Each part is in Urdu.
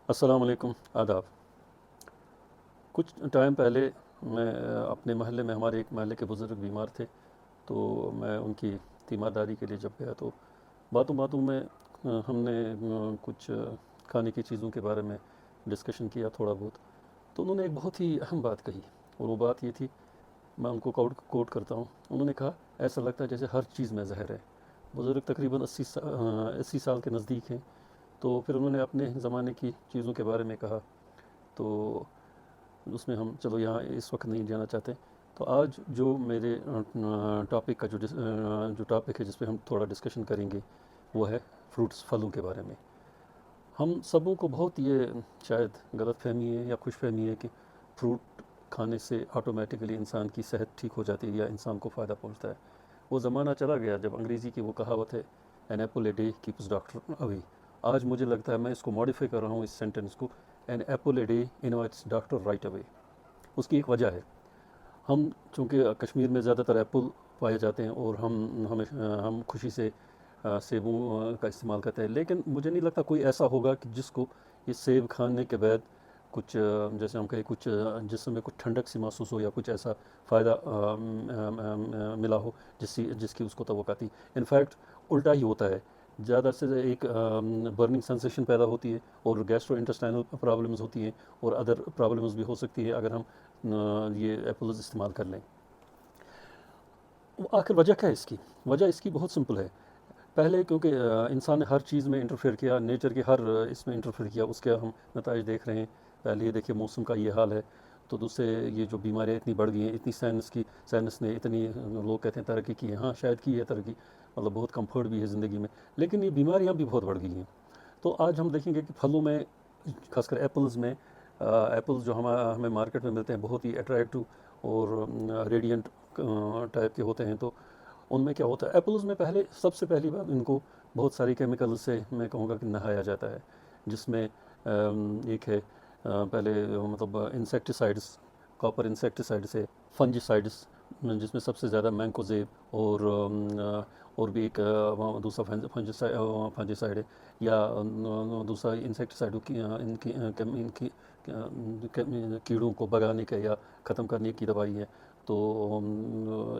السلام علیکم، آداب۔ کچھ ٹائم پہلے میں اپنے محلے میں، ہمارے ایک محلے کے بزرگ بیمار تھے، تو میں ان کی تیمارداری کے لیے جب گیا تو باتوں باتوں میں ہم نے کچھ کھانے کی چیزوں کے بارے میں ڈسکشن کیا تھوڑا بہت۔ تو انہوں نے ایک بہت ہی اہم بات کہی، اور وہ بات یہ تھی، میں ان کو کوٹ کرتا ہوں۔ انہوں نے کہا ایسا لگتا ہے جیسے ہر چیز میں زہر ہے۔ بزرگ تقریباً 80 سال کے نزدیک ہیں۔ تو پھر انہوں نے اپنے زمانے کی چیزوں کے بارے میں کہا، تو اس میں ہم چلو یہاں اس وقت نہیں جانا چاہتے۔ تو آج جو میرے ٹاپک کا جو ٹاپک ہے جس پہ ہم تھوڑا ڈسکشن کریں گے، وہ ہے فروٹس، پھلوں کے بارے میں۔ ہم سبوں کو بہت یہ شاید غلط فہمی ہے یا خوش فہمی ہے کہ فروٹ کھانے سے آٹومیٹکلی انسان کی صحت ٹھیک ہو جاتی ہے یا انسان کو فائدہ پہنچتا ہے۔ وہ زمانہ چلا گیا جب انگریزی کی وہ کہاوت ہے an apple a day keeps doctor away. آج مجھے لگتا ہے میں اس کو ماڈیفائی کر رہا ہوں، اس سینٹنس کو، an apple a day invites doctor right away. اس کی ایک وجہ ہے، ہم چونکہ کشمیر میں زیادہ تر ایپل پائے جاتے ہیں، اور ہم خوشی سے سیبوں کا استعمال کرتے ہیں، لیکن مجھے نہیں لگتا کوئی ایسا ہوگا کہ جس کو یہ سیب کھانے کے بعد کچھ جیسے ہم کہیں کچھ جسم میں کچھ ٹھنڈک سی محسوس ہو، یا کچھ ایسا فائدہ ملا ہو جس کی اس کو توقع تھی۔ انفیکٹ الٹا ہی ہوتا ہے، زیادہ سے زیادہ ایک برننگ سینسیشن پیدا ہوتی ہے، اور گیسٹرو انٹسٹائنل پرابلمز ہوتی ہیں، اور ادر پرابلمز بھی ہو سکتی ہے اگر ہم یہ ایپلز استعمال کر لیں۔ آخر وجہ کیا ہے اس کی؟ وجہ اس کی بہت سمپل ہے۔ پہلے کیونکہ انسان نے ہر چیز میں انٹرفیئر کیا، نیچر کے ہر اس میں انٹرفیئر کیا، اس کے ہم نتائج دیکھ رہے ہیں۔ پہلے یہ دیکھیے موسم کا یہ حال ہے، تو دوسرے یہ جو بیماریاں اتنی بڑھ گئی ہیں، اتنی سائنس نے اتنی، لوگ کہتے ہیں ترقی کی ہے، ہاں شاید کی ہے ترقی، مطلب بہت کمفرٹ بھی ہے زندگی میں، لیکن یہ بیماریاں بھی بہت بڑھ گئی ہیں۔ تو آج ہم دیکھیں گے کہ پھلوں میں، خاص کر ایپلز میں، ایپلز جو ہمیں مارکیٹ میں ملتے ہیں بہت ہی اٹریکٹیو اور ریڈینٹ ٹائپ کے ہوتے ہیں۔ تو ان میں کیا ہوتا ہے، ایپلز میں سب سے پہلی بات، ان کو بہت ساری کیمیکل سے میں کہوں گا کہ نہایا جاتا ہے، جس میں ایک ہے پہلے مطلب انسیکٹیسائڈس، کاپر انسیکٹیسائڈس ہے، فنجیسائڈس، جس میں سب سے زیادہ مینکوزیب اور بھی ایک دوسرا فنجیسائڈ ہے، یا دوسرا انسیکٹیسائڈ ان کی کیڑوں کو بھگانے کا یا ختم کرنے کی دوائی ہے۔ تو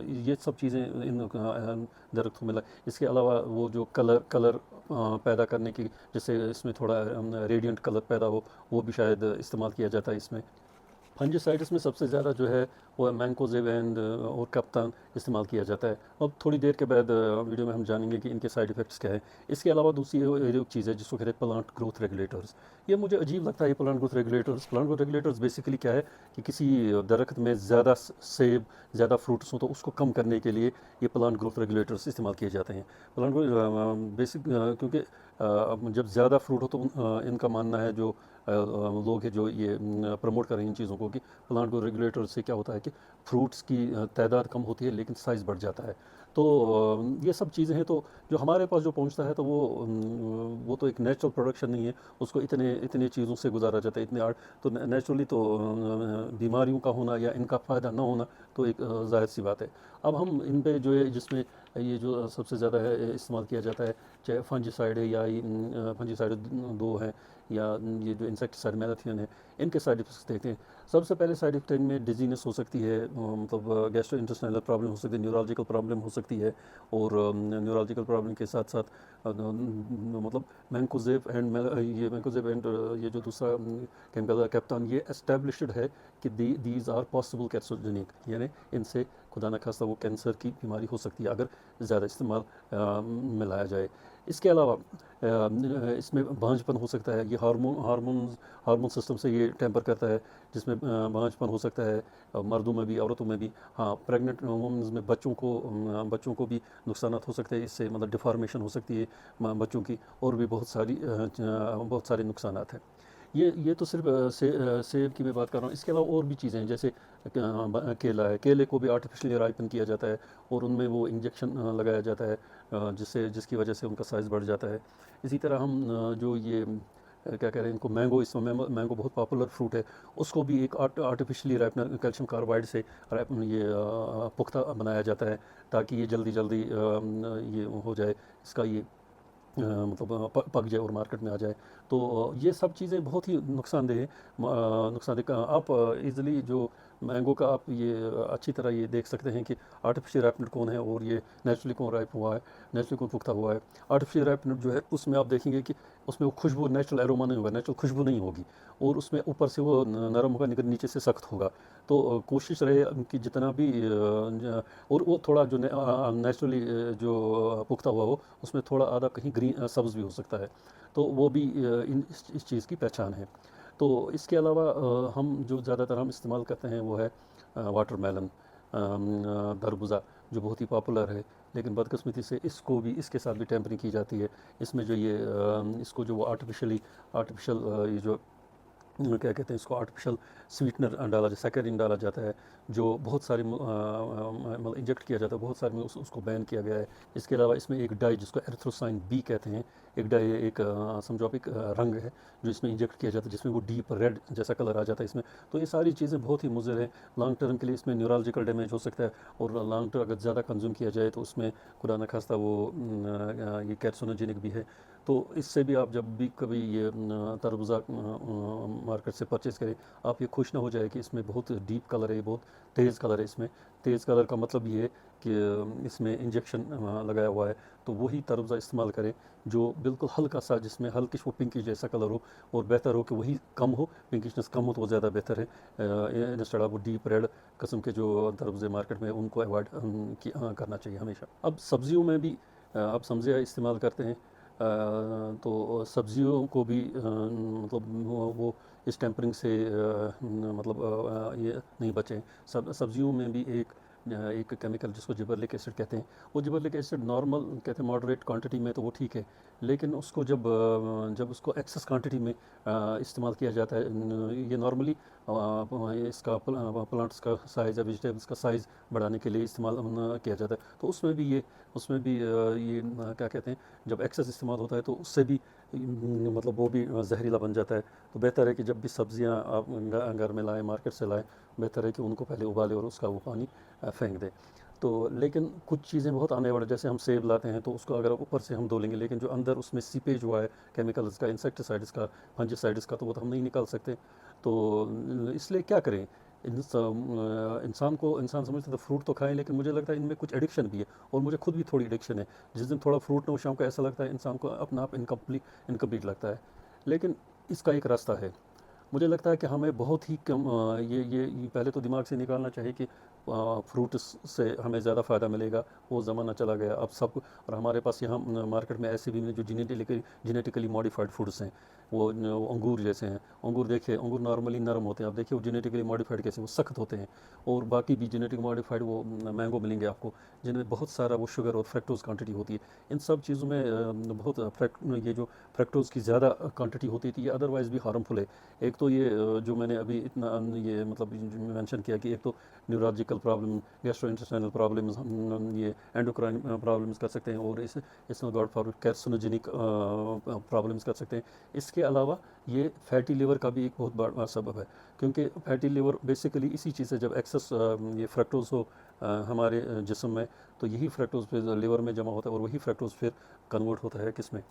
یہ سب چیزیں ان درختوں میں اس کے علاوہ وہ جو کلر پیدا کرنے کی، جس سے اس میں تھوڑا ریڈینٹ کلر پیدا ہو، وہ بھی شاید استعمال کیا جاتا ہے اس میں۔ فنجیسائڈس میں سب سے زیادہ جو ہے وہ مینکوزیب اینڈ اور کپتان استعمال کیا جاتا ہے۔ اب تھوڑی دیر کے بعد ویڈیو میں ہم جانیں گے کہ ان کے سائیڈ ایفیکٹس کیا ہیں۔ اس کے علاوہ دوسری ایک چیز ہے جس کو کہتے ہیں پلانٹ گروتھ ریگولیٹرز۔ یہ مجھے عجیب لگتا ہے، یہ پلانٹ گروتھ ریگولیٹرز بیسیکلی کیا ہے کہ کسی درخت میں زیادہ سیب، زیادہ فروٹس ہوں تو اس کو کم کرنے کے لیے یہ پلانٹ گروتھ ریگولیٹرز استعمال کیے جاتے ہیں۔ کیونکہ جب زیادہ فروٹ ہو تو ان کا ماننا ہے، جو لوگ ہیں جو یہ پروموٹ کر رہے ہیں ان چیزوں کو، کہ پلانٹ گروتھ ریگولیٹر سے کیا ہوتا ہے کہ فروٹس کی تعداد کم ہوتی ہے لیکن سائز بڑھ جاتا ہے۔ تو یہ سب چیزیں ہیں، تو جو ہمارے پاس جو پہنچتا ہے تو وہ تو ایک نیچرل پروڈکشن نہیں ہے، اس کو اتنے چیزوں سے گزارا جاتا ہے، اتنے تو نیچرلی تو بیماریوں کا ہونا یا ان کا فائدہ نہ ہونا تو ایک ظاہر سی بات ہے۔ اب ہم ان پہ جو ہے، جس میں یہ جو سب سے زیادہ ہے استعمال کیا جاتا ہے، چاہے فنجیسائڈ ہے یا فنجیسائڈ دو ہیں، یا یہ جو انسیکٹیسائڈ میلاتھیون ہے، ان کے سائڈ افیکٹس دیکھتے ہیں۔ سب سے پہلے سائڈ افیکٹ میں ڈیزینس ہو سکتی ہے، مطلب گیسٹرو انٹسٹائنل پرابلم ہو سکتی ہے، نیورولوجیکل پرابلم ہو سکتی ہے، اور نیورولوجیکل پرابلم کے ساتھ ساتھ مطلب مینکوزیب اینڈ یہ جو دوسرا کیمیکل کیپٹان، یہ اسٹیبلشڈ ہے کہ دیز آر پاسبل کینسرجینک، یعنی ان سے خدا نخواستہ وہ کینسر کی بیماری ہو سکتی ہے اگر زیادہ استعمال میں لایا جائے۔ اس کے علاوہ اس میں بانجھ پن ہو سکتا ہے، یہ ہارمون سسٹم سے یہ ٹیمپر کرتا ہے، جس میں بانجھ پن ہو سکتا ہے، مردوں میں بھی عورتوں میں بھی۔ ہاں، پریگننٹ وومنز میں بچوں کو بھی نقصانات ہو سکتے ہیں اس سے، مطلب ڈیفارمیشن ہو سکتی ہے بچوں کی، اور بھی بہت سارے نقصانات ہیں۔ یہ تو صرف سیب کی میں بات کر رہا ہوں۔ اس کے علاوہ اور بھی چیزیں ہیں، جیسے کیلا ہے، کیلے کو بھی آرٹیفیشلی رائپن کیا جاتا ہے، اور ان میں وہ انجیکشن لگایا جاتا ہے، جس کی وجہ سے ان کا سائز بڑھ جاتا ہے۔ اسی طرح ہم جو یہ کیا کہہ رہے ہیں ان کو، مینگو، اس میں مینگو بہت پاپولر فروٹ ہے، اس کو بھی ایک آرٹیفیشلی ریپن کیلشیم کاربائڈ سے یہ پختہ بنایا جاتا ہے، تاکہ یہ جلدی یہ ہو جائے، اس کا یہ مطلب پک جائے اور مارکیٹ میں آ جائے۔ تو یہ سب چیزیں بہت ہی نقصان دہ ہیں۔ نقصان دہ آپ ایزلی جو مینگو کا آپ یہ اچھی طرح یہ دیکھ سکتے ہیں کہ آرٹیفیشیل ریپنٹ کون ہے اور یہ نیچرلی کون رائپ ہوا ہے، نیچرلی کون پختہ ہوا ہے۔ آرٹیفیشیل ریپنٹ جو ہے اس میں آپ دیکھیں گے کہ اس میں وہ خوشبو نیچرل ایروما نہیں ہوگا، نیچرل خوشبو نہیں ہوگی، اور اس میں اوپر سے وہ نرم ہوگا لیکن نیچے سے سخت ہوگا۔ تو کوشش رہے کہ جتنا بھی اور وہ تھوڑا جو نیچرلی جو پختہ ہوا ہو اس میں تھوڑا آدھا کہیں گرین سبز بھی ہو سکتا ہے، تو وہ بھی اس چیز کی پہچان ہے۔ تو اس کے علاوہ ہم جو زیادہ تر ہم استعمال کرتے ہیں وہ ہے واٹر میلن، خربوزہ، جو بہت ہی پاپولر ہے، لیکن بدقسمتی سے اس کو بھی اس کے ساتھ بھی ٹیمپرنگ کی جاتی ہے۔ اس میں جو یہ اس کو جو وہ آرٹیفیشل یہ جو کیا کہتے ہیں اس کو آرٹیفیشل سویٹنر ڈالا جاتا ہے، سیکرین ڈالا جاتا ہے، جو بہت سارے مطلب انجیکٹ کیا جاتا ہے بہت سارے میں، اس کو بین کیا گیا ہے۔ اس کے علاوہ اس میں ایک ڈائی جس کو ایریتھروسائن بی کہتے ہیں، ایک ڈائی ایک سمجھو آپ ایک رنگ ہے جو اس میں انجیکٹ کیا جاتا ہے، جس میں وہ ڈیپ ریڈ جیسا کلر آ جاتا ہے اس میں۔ تو یہ ساری چیزیں بہت ہی مضر ہیں لانگ ٹرم کے لیے، اس میں نیورالجیکل ڈیمیج ہو سکتا ہے، اور لانگ ٹرم اگر زیادہ کنزیوم کیا جائے تو اس میں خدا نخواستہ وہ یہ کیرسونوجینک بھی ہے۔ تو اس سے بھی آپ جب بھی کبھی یہ تربوزہ مارکیٹ سے پرچیز کریں، آپ یہ خوش نہ ہو جائے کہ اس میں بہت ڈیپ کلر ہے، بہت تیز کلر ہے اس میں۔ تیز کلر کا مطلب یہ ہے کہ اس میں انجیکشن لگایا ہوا ہے، تو وہی تربوزہ استعمال کریں جو بالکل ہلکا سا، جس میں ہلکش وہ پنکش جیسا کلر ہو، اور بہتر ہو کہ وہی کم ہو، پنکشنس کم ہو تو وہ زیادہ بہتر ہے، انسٹیڈ آف وہ ڈیپ ریڈ قسم کے جو تربوزے مارکیٹ میں، ان کو ایوائڈ کرنا چاہیے ہمیشہ۔ اب سبزیوں میں بھی آپ سبزیاں استعمال کرتے ہیں، تو سبزیوں کو بھی مطلب وہ اس ٹیمپرنگ سے مطلب یہ نہیں بچیں۔ سبزیوں میں بھی ایک کیمیکل جس کو جبرلک ایسڈ کہتے ہیں، وہ جبرلک ایسڈ نارمل کہتے ہیں ماڈریٹ کوانٹٹی میں تو وہ ٹھیک ہے، لیکن اس کو جب اس کو ایکسس کوانٹٹی میں استعمال کیا جاتا ہے، یہ نارملی اس کا پلانٹس کا سائز یا ویجیٹیبلس کا سائز بڑھانے کے لیے استعمال کیا جاتا ہے، تو اس میں بھی یہ کیا کہتے ہیں جب ایکسس استعمال ہوتا ہے تو اس سے بھی مطلب وہ بھی زہریلا بن جاتا ہے۔ تو بہتر ہے کہ جب بھی سبزیاں آپ گھر میں لائیں، مارکیٹ سے لائیں، بہتر ہے کہ ان کو پہلے ابالے اور اس کا وہ پانی پھینک دیں۔ تو لیکن کچھ چیزیں بہت آنے والی، جیسے ہم سیب لاتے ہیں تو اس کو اگر اوپر سے ہم دھو لیں گے، لیکن جو اندر اس میں سیپیج ہوا ہے کیمیکلز کا، انسیکٹیسائڈس کا، فنجیسائڈس کا، تو وہ تو ہم نہیں نکال سکتے۔ تو اس لیے کیا کریں، انسان سمجھتے تو فروٹ تو کھائیں، لیکن مجھے لگتا ہے ان میں کچھ ایڈکشن بھی ہے، اور مجھے خود بھی تھوڑی ایڈکشن ہے۔ جس دن تھوڑا فروٹ نہ ہو شام کو ایسا لگتا ہے انسان کو اپنا آپ انکمپلیٹ لگتا ہے۔ لیکن اس کا ایک راستہ ہے، مجھے لگتا ہے کہ ہمیں بہت ہی کم یہ پہلے تو دماغ سے نکالنا چاہیے کہ فروٹس سے ہمیں زیادہ فائدہ ملے گا، وہ زمانہ چلا گیا اب سب کو۔ اور ہمارے پاس یہاں مارکیٹ میں ایسے بھی ہیں جو جینیٹیکلی ماڈیفائڈ فوڈس ہیں، وہ انگور جیسے ہیں۔ انگور دیکھیں، انگور نارملی نرم ہوتے ہیں، آپ دیکھیں وہ جینیٹیکلی ماڈیفائڈ کیسے وہ سخت ہوتے ہیں، اور باقی بھی جینیٹک ماڈیفائڈ وہ مینگو ملیں گے آپ کو جن میں بہت سارا وہ شوگر اور فریکٹوز کوانٹٹی ہوتی ہے۔ ان سب چیزوں میں بہت یہ جو فریکٹوز کی زیادہ کوانٹٹی ہوتی تھی، یہ ادروائز بھی ہارمفل ہے۔ ایک تو یہ جو میں نے ابھی اتنا یہ مطلب مینشن کیا کہ ایک تو neurological problem, gastro intestinal problems, یہ اینڈوکرائن پرابلمز کر سکتے ہیں، اور اس میں گاڈ فارورڈ کیرسونوجینک پرابلمز کر سکتے ہیں۔ اس کے علاوہ یہ فیٹی لیور کا بھی ایک بہت بڑا سبب ہے، کیونکہ فیٹی لیور بیسیکلی اسی چیز سے، جب ایکسس یہ فریکٹوز ہو ہمارے جسم میں، تو یہی فریکٹوز پھر لیور میں جمع ہوتا ہے، اور وہی فریکٹوز پھر کنورٹ ہوتا ہے کس میں،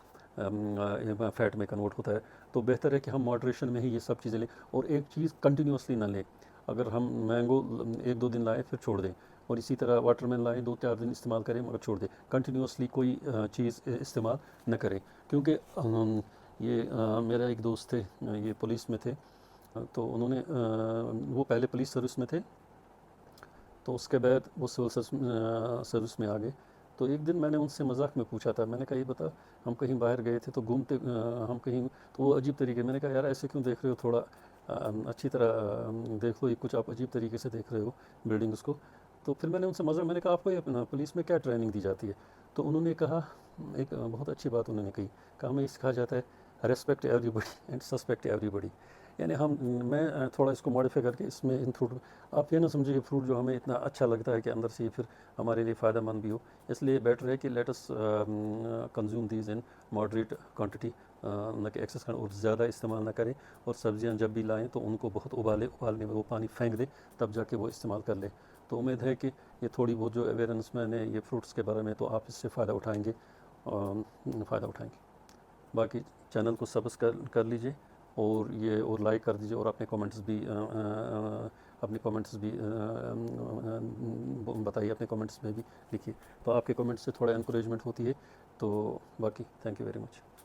فیٹ میں کنورٹ ہوتا ہے۔ تو بہتر ہے کہ ہم ماڈریشن میں ہی یہ سب چیزیں لیں، اور ایک چیز کنٹینیوسلی نہ لیں۔ اگر ہم مینگو 1-2 دن لائیں پھر چھوڑ دیں، اور اسی طرح واٹر مین لائیں 2-4 دن استعمال کریں مگر چھوڑ دیں، کنٹینیوسلی کوئی چیز استعمال نہ کریں۔ کیونکہ یہ میرا ایک دوست تھے، یہ پولیس میں تھے، تو انہوں نے وہ پہلے پولیس سروس میں تھے، تو اس کے بعد وہ سول سروس میں آ گئے۔ تو ایک دن میں نے ان سے مذاق میں پوچھا تھا، میں نے کہا یہ بتا، ہم کہیں باہر گئے تھے تو گھومتے ہم کہیں، تو وہ عجیب طریقے، میں نے کہا یار ایسے کیوں دیکھ رہے ہو، تھوڑا اچھی طرح دیکھ لو، یہ کچھ آپ عجیب طریقے سے دیکھ رہے ہو بلڈنگس کو۔ تو پھر میں نے ان سے مذاق، میں نے کہا آپ کو یہ پولیس میں کیا ٹریننگ دی جاتی ہے؟ تو انہوں نے کہا ایک بہت اچھی بات انہوں نے کہا ہمیں یہ سکھایا جاتا ہے respect everybody and suspect everybody. یعنی میں تھوڑا اس کو ماڈیفائی کر کے اس میں ان فروٹ، آپ یہ نہ سمجھے کہ فروٹ جو ہمیں اتنا اچھا لگتا ہے کہ اندر سے یہ پھر ہمارے لیے فائدہ مند بھی ہو، اس لیے بیٹر ہے کہ let us consume these in moderate quantity, نہ کہ ایکسس کریں اور زیادہ استعمال نہ کریں، اور سبزیاں جب بھی لائیں تو ان کو بہت ابالنے میں وہ پانی پھینک دیں، تب جا کے وہ استعمال کر لیں۔ تو امید ہے کہ یہ تھوڑی بہت جو اویئرنیس میں نے یہ فروٹس کے بارے میں، تو آپ اس سے فائدہ اٹھائیں گے، باقی چینل کو سبسکرائب کر لیجیے اور یہ اور لائک کر دیجیے اور اپنے کامنٹس بھی بتائیے، اپنے کامنٹس میں بھی لکھیے، تو آپ کے کامنٹس سے تھوڑا انکریجمنٹ ہوتی ہے، تو باقی تھینک یو ویری مچ.